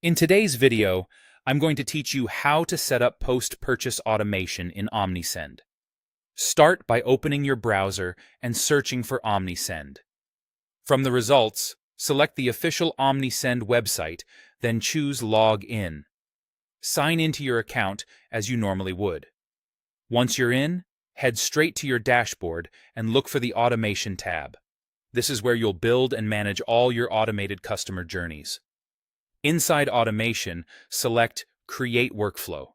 In today's video, I'm going to teach you how to set up post-purchase automation in Omnisend. Start by opening your browser and searching for Omnisend. From the results, select the official Omnisend website, then choose Log In. Sign into your account as you normally would. Once you're in, head straight to your dashboard and look for the Automation tab. This is where you'll build and manage all your automated customer journeys. Inside Automation, select Create Workflow.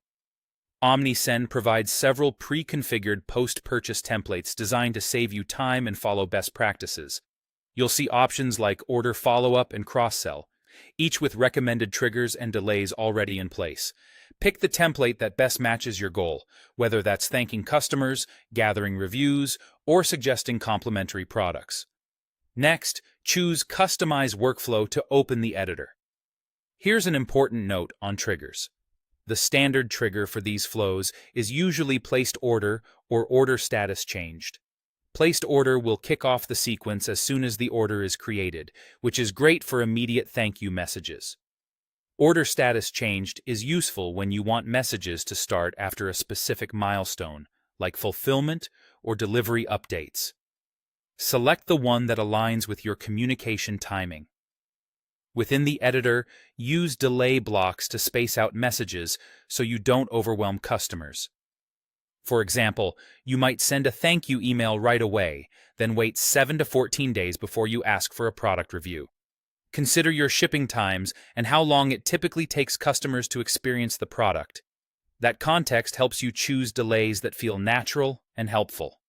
Omnisend provides several pre-configured post-purchase templates designed to save you time and follow best practices. You'll see options like Order Follow-up and Cross-Sell, each with recommended triggers and delays already in place. Pick the template that best matches your goal, whether that's thanking customers, gathering reviews, or suggesting complementary products. Next, choose Customize Workflow to open the editor. Here's an important note on triggers. The standard trigger for these flows is usually placed order or order status changed. Placed order will kick off the sequence as soon as the order is created, which is great for immediate thank you messages. Order status changed is useful when you want messages to start after a specific milestone, like fulfillment or delivery updates. Select the one that aligns with your communication timing. Within the editor, use delay blocks to space out messages so you don't overwhelm customers. For example, you might send a thank you email right away, then wait 7 to 14 days before you ask for a product review. Consider your shipping times and how long it typically takes customers to experience the product. That context helps you choose delays that feel natural and helpful.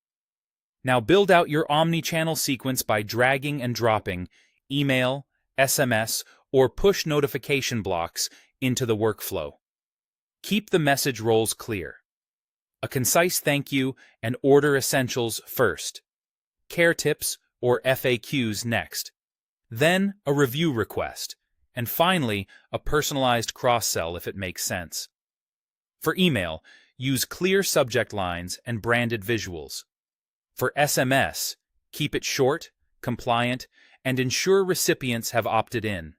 Now build out your omni-channel sequence by dragging and dropping email, SMS, or push notification blocks into the workflow. Keep the message roles clear. A concise thank you and order essentials first. Care tips or FAQs next. Then a review request. And finally, a personalized cross-sell if it makes sense. For email, use clear subject lines and branded visuals. For SMS, keep it short, compliant, and ensure recipients have opted in.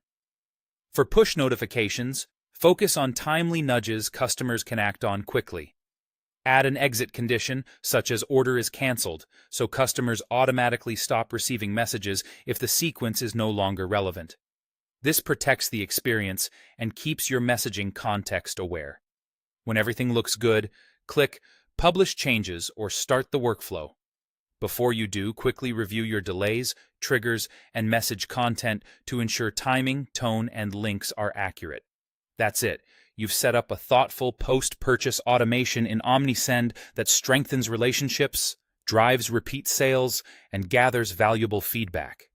For push notifications, focus on timely nudges customers can act on quickly. Add an exit condition, such as order is canceled, so customers automatically stop receiving messages if the sequence is no longer relevant. This protects the experience and keeps your messaging context aware. When everything looks good, click Publish Changes or Start the Workflow. Before you do, quickly review your delays, triggers, and message content to ensure timing, tone, and links are accurate. That's it. You've set up a thoughtful post-purchase automation in Omnisend that strengthens relationships, drives repeat sales, and gathers valuable feedback.